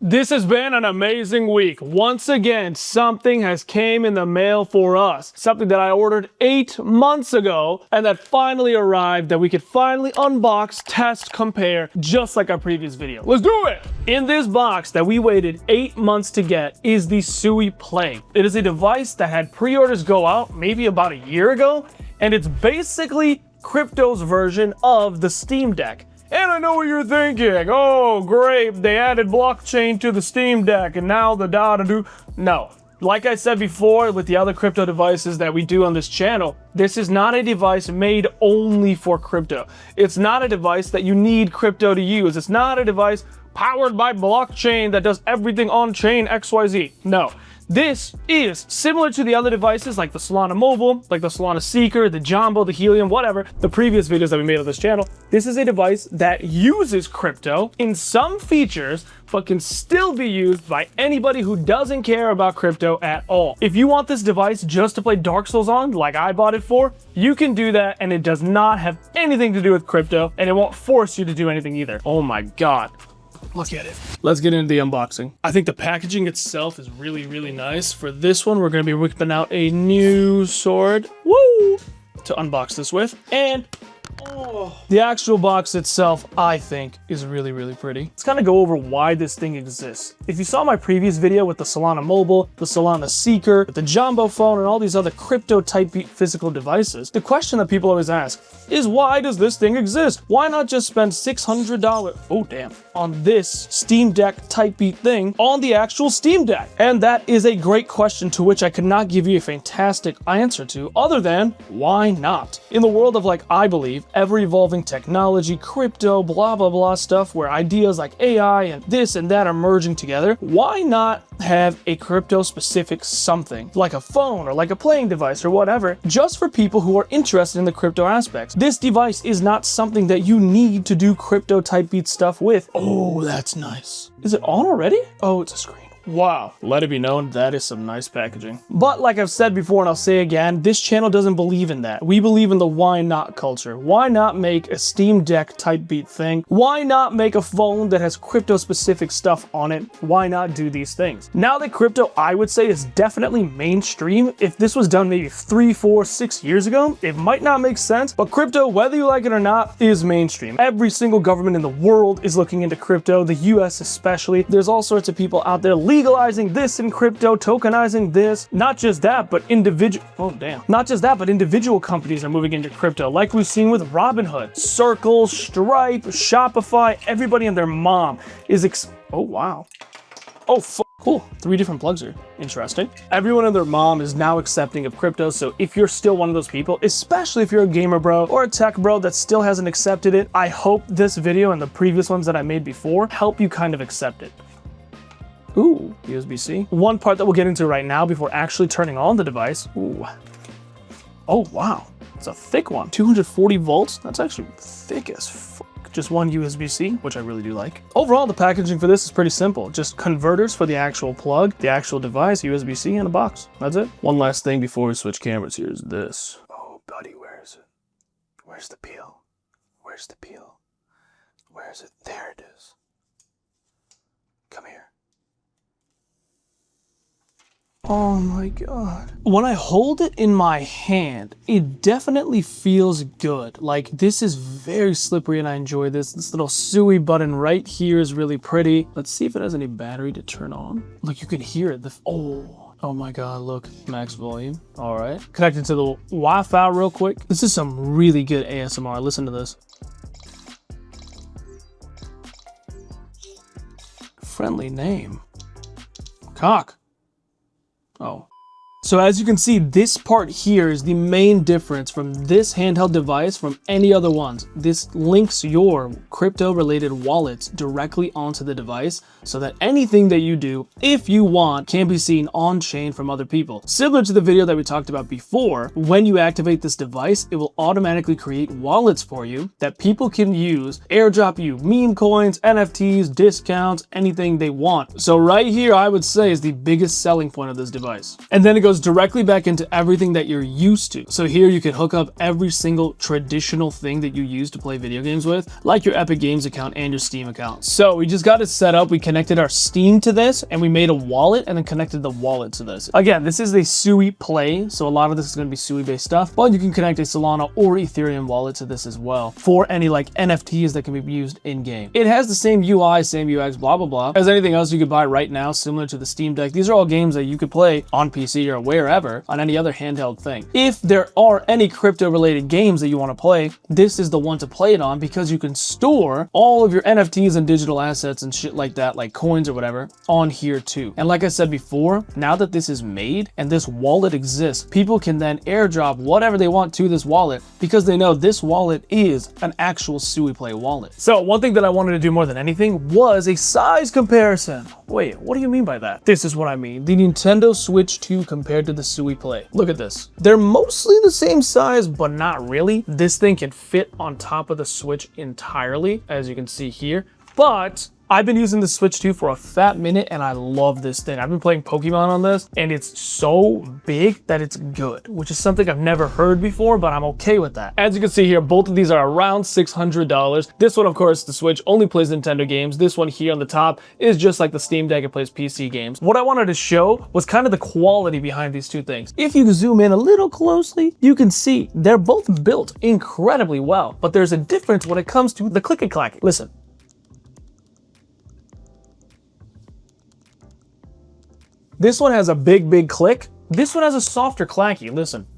This has been an amazing week. Once again, something has came in the mail for us. Something that I ordered 8 months ago and that finally arrived that we could finally unbox, test, compare, just like our previous video. Let's do it! In this box that we waited 8 months to get is the Suiplay. It is a device that had pre-orders go out maybe about a year ago, and it's basically crypto's version of the Steam Deck. And I know what you're thinking. Oh, great, they added blockchain to the Steam Deck and now the da-da-do. No. Like I said before with the other crypto devices that we do on this channel, this is not a device made only for crypto. It's not a device that you need crypto to use. It's not a device powered by blockchain that does everything on-chain XYZ. No. This is similar to the other devices like the Solana Mobile, like the Solana Seeker, the Jumbo, the Helium, whatever, the previous videos that we made on this channel. This is a device that uses crypto in some features, but can still be used by anybody who doesn't care about crypto at all. If you want this device just to play Dark Souls on, like I bought it for, you can do that, and it does not have anything to do with crypto, and it won't force you to do anything either. Oh my God. Look at it. Let's get into the unboxing. I think the packaging itself is really, really nice. For this one, we're going to be whipping out a new sword. Woo! To unbox this with. And the actual box itself, I think, is really, really pretty. Let's kind of go over why this thing exists. If you saw my previous video with the Solana Mobile, the Solana Seeker, the Jumbo phone, and all these other crypto-type physical devices, the question that people always ask is, why does this thing exist? Why not just spend $600, oh damn, on this Steam Deck type beat thing on the actual Steam Deck? And that is a great question to which I could not give you a fantastic answer to other than, why not? In the world of, like, I believe, ever-evolving technology, crypto, blah, blah, blah stuff where ideas like AI and this and that are merging together, why not have a crypto-specific something, like a phone or like a playing device or whatever, just for people who are interested in the crypto aspects? This device is not something that you need to do crypto-type beat stuff with. Oh, that's nice. Is it on already? Oh, it's a screen. Wow. Let it be known, that is some nice packaging. But like I've said before and I'll say again, this channel doesn't believe in that. We believe in the why not culture. Why not make a Steam Deck type beat thing? Why not make a phone that has crypto specific stuff on it? Why not do these things? Now that crypto, I would say, is definitely mainstream, if this was done maybe 3, 4, 6 years ago, it might not make sense, but crypto, whether you like it or not, is mainstream. Every single government in the world is looking into crypto, the US especially. There's all sorts of people out there legalizing this in crypto, tokenizing this. Not just that, but individual companies are moving into crypto, like we've seen with Robinhood, Circle, Stripe, Shopify. Everybody and their mom is oh wow. Oh, cool. 3 different plugs here. Interesting. Everyone and their mom is now accepting of crypto, so if you're still one of those people, especially if you're a gamer bro or a tech bro that still hasn't accepted it, I hope this video and the previous ones that I made before help you kind of accept it. Ooh, USB-C. One part that we'll get into right now before actually turning on the device. Ooh. Oh, wow. It's a thick one. 240 volts. That's actually thick as fuck. Just one USB-C, which I really do like. Overall, the packaging for this is pretty simple. Just converters for the actual plug, the actual device, USB-C, and a box. That's it. One last thing before we switch cameras here is this. Oh, buddy, where is it? Where's the peel? Where's the peel? Where is it? There it is. Come here. Oh my God. When I hold it in my hand, it definitely feels good. Like, this is very slippery and I enjoy this. This little Sui button right here is really pretty. Let's see if it has any battery to turn on. Look, you can hear it. Oh my God, look, max volume. All right. Connected to the Wi-Fi real quick. This is some really good ASMR. Listen to this. Friendly name. Cock. Oh. So as you can see, this part here is the main difference from this handheld device from any other ones. This links your crypto-related wallets directly onto the device so that anything that you do, if you want, can be seen on-chain from other people. Similar to the video that we talked about before, when you activate this device, it will automatically create wallets for you that people can use, airdrop you meme coins, NFTs, discounts, anything they want. So right here, I would say, is the biggest selling point of this device. And then it goes goes directly back into everything that you're used to. So here you can hook up every single traditional thing that you use to play video games with, like your Epic Games account and your Steam account. So we just got it set up. We connected our Steam to this, and we made a wallet and then connected the wallet to this. Again, this is a Suiplay, so a lot of this is going to be Sui based stuff, but you can connect a Solana or Ethereum wallet to this as well for any like NFTs that can be used in game. It has the same UI, same UX, blah blah blah as anything else you could buy right now, similar to the Steam Deck. These are all games that you could play on PC or wherever on any other handheld thing. If there are any crypto related games that you want to play, this is the one to play it on, because you can store all of your NFTs and digital assets and shit like that, like coins or whatever, on here too. And like I said before, now that this is made and this wallet exists, people can then airdrop whatever they want to this wallet, because they know this wallet is an actual Suiplay wallet. So one thing that I wanted to do more than anything was a size comparison. Wait, what do you mean by that? This is what I mean. The Nintendo Switch 2 compared to the Suiplay. Look at this. They're mostly the same size, but not really. This thing can fit on top of the Switch entirely, as you can see here. But I've been using the Switch 2 for a fat minute, and I love this thing. I've been playing Pokemon on this, and it's so big that it's good, which is something I've never heard before, but I'm okay with that. As you can see here, both of these are around $600. This one, of course, the Switch only plays Nintendo games. This one here on the top is just like the Steam Deck. It plays PC games. What I wanted to show was kind of the quality behind these two things. If you zoom in a little closely, you can see they're both built incredibly well, but there's a difference when it comes to the click and clack. Listen. This one has a big click. This one has a softer clacky. Listen.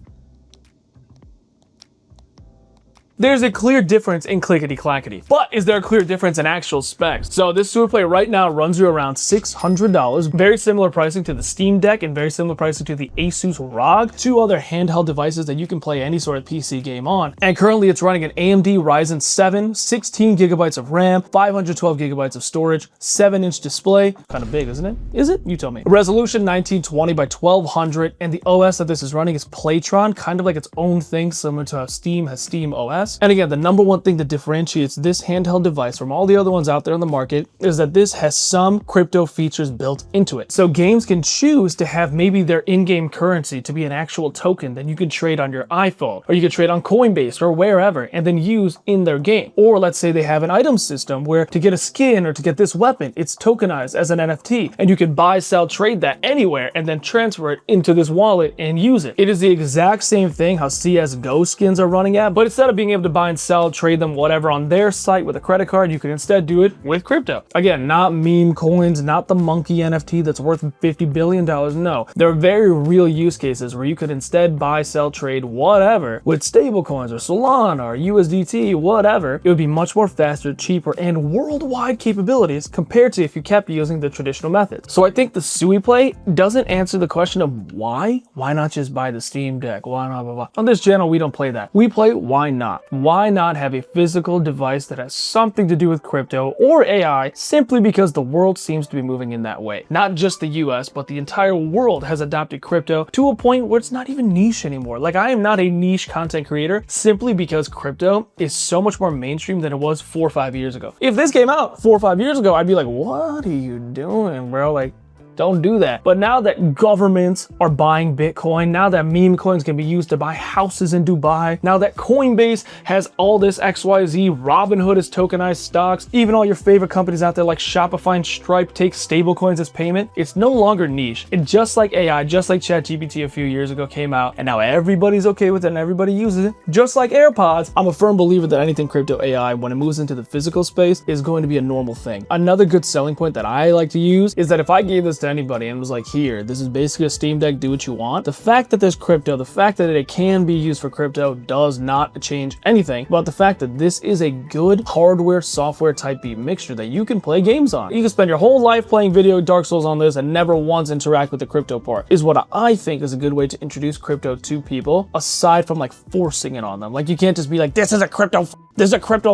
There's a clear difference in clickety-clackety, but is there a clear difference in actual specs? So this Suiplay right now runs you around $600, very similar pricing to the Steam Deck and very similar pricing to the Asus ROG, two other handheld devices that you can play any sort of PC game on. And currently it's running an AMD Ryzen 7, 16 gigabytes of RAM, 512 gigabytes of storage, 7-inch display. Kind of big, isn't it? Is it? You tell me. Resolution 1920 by 1200, and the OS that this is running is Playtron, kind of like its own thing, similar to how Steam has Steam OS. And again, the number one thing that differentiates this handheld device from all the other ones out there on the market is that this has some crypto features built into it. So games can choose to have maybe their in-game currency to be an actual token that you can trade on your iPhone, or you can trade on Coinbase or wherever and then use in their game. Or let's say they have an item system where to get a skin or to get this weapon, it's tokenized as an NFT, and you can buy, sell, trade that anywhere and then transfer it into this wallet and use it. It is the exact same thing how CSGO skins are running at, but instead of being able to buy and sell, trade them, whatever on their site with a credit card, you can instead do it with crypto. Again, not meme coins, not the monkey NFT that's worth $50 billion. No, there are very real use cases where you could instead buy, sell, trade, whatever with stable coins or Solana or USDT, whatever. It would be much more faster, cheaper, and worldwide capabilities compared to if you kept using the traditional methods. So I think the Suiplay doesn't answer the question of why. Why not just buy the Steam Deck? Why not blah, blah. On this channel, we don't play that. We play why not. Why not have a physical device that has something to do with crypto or AI, simply because the world seems to be moving in that way. Not just the US, but the entire world has adopted crypto to a point where it's not even niche anymore. Like, I am not a niche content creator simply because crypto is so much more mainstream than it was 4 or 5 years ago. If this came out 4 or 5 years ago, I'd be like, what are you doing, bro? Like, don't do that. But now that governments are buying Bitcoin, now that meme coins can be used to buy houses in Dubai, now that Coinbase has all this XYZ, Robinhood is tokenized stocks, even all your favorite companies out there like Shopify and Stripe take stable coins as payment, it's no longer niche. And just like AI, just like ChatGPT a few years ago came out, and now everybody's okay with it and everybody uses it, just like AirPods, I'm a firm believer that anything crypto AI, when it moves into the physical space, is going to be a normal thing. Another good selling point that I like to use is that if I gave this to anybody and was like, here, this is basically a Steam Deck, do what you want. The fact that there's crypto, the fact that it can be used for crypto does not change anything about the fact that this is a good hardware, software type beat mixture that you can play games on. You can spend your whole life playing video Dark Souls on this and never once interact with the crypto part, is what I think is a good way to introduce crypto to people, aside from like forcing it on them. Like, you can't just be like, this is a crypto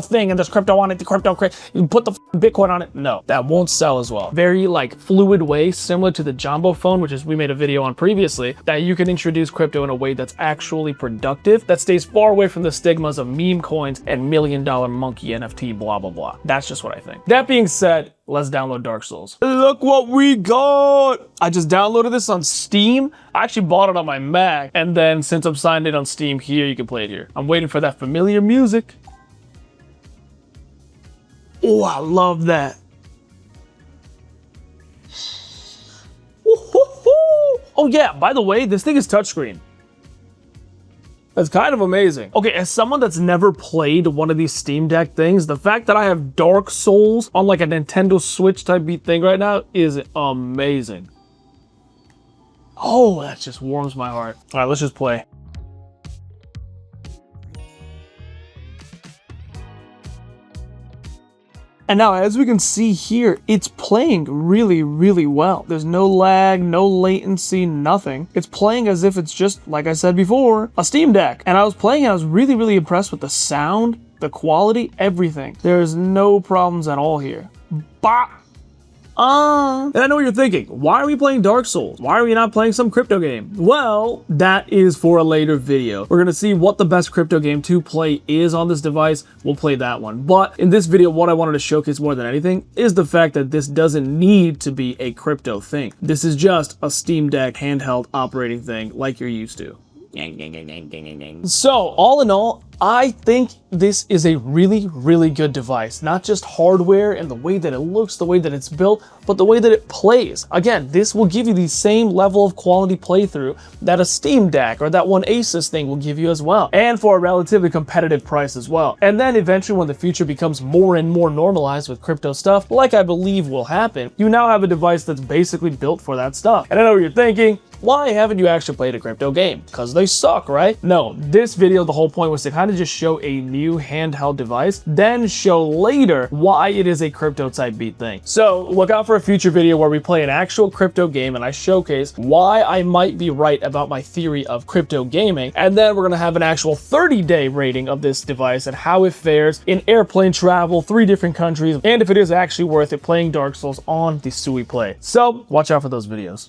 thing and there's crypto on it, you put the Bitcoin on it. No, that won't sell as well. Very like fluid way, similar to the Jumbo phone, which is we made a video on previously, that you can introduce crypto in a way that's actually productive, that stays far away from the stigmas of meme coins and $1 million monkey NFT, blah, blah, blah. That's just what I think. That being said, let's download Dark Souls. Look what we got! I just downloaded this on Steam. I actually bought it on my Mac, and then since I'm signed in on Steam here, you can play it here. I'm waiting for that familiar music. Oh, I love that. Oh yeah, by the way, this thing is touchscreen. That's kind of amazing. Okay, as someone that's never played one of these Steam Deck things, the fact that I have Dark Souls on like a Nintendo Switch type beat thing right now is amazing. Oh, that just warms my heart. All right, let's just play. And now, as we can see here, it's playing really, really well. There's no lag, no latency, nothing. It's playing as if it's just, like I said before, a Steam Deck. And I was playing and I was really, really impressed with the sound, the quality, everything. There's no problems at all here. Bah! And I know what you're thinking. Why are we playing Dark Souls? Why are we not playing some crypto game? Well, that is for a later video. We're gonna see what the best crypto game to play is on this device. We'll play that one. But in this video, what I wanted to showcase more than anything is the fact that this doesn't need to be a crypto thing. This is just a Steam Deck handheld operating thing like you're used to. So, all in all, I think this is a really, really good device. Not just hardware and the way that it looks, the way that it's built, but the way that it plays. Again, this will give you the same level of quality playthrough that a Steam Deck or that one Asus thing will give you as well. And for a relatively competitive price as well. And then eventually when the future becomes more and more normalized with crypto stuff, like I believe will happen, you now have a device that's basically built for that stuff. And I know what you're thinking. Why haven't you actually played a crypto game? Because they suck, right? No, this video, the whole point was to kind of just show a new handheld device, then show later why it is a crypto type beat thing. So look out for a future video where we play an actual crypto game and I showcase why I might be right about my theory of crypto gaming. And then we're gonna have an actual 30-day rating of this device and how it fares in airplane travel, 3 different countries, and if it is actually worth it playing Dark Souls on the Suiplay. So watch out for those videos.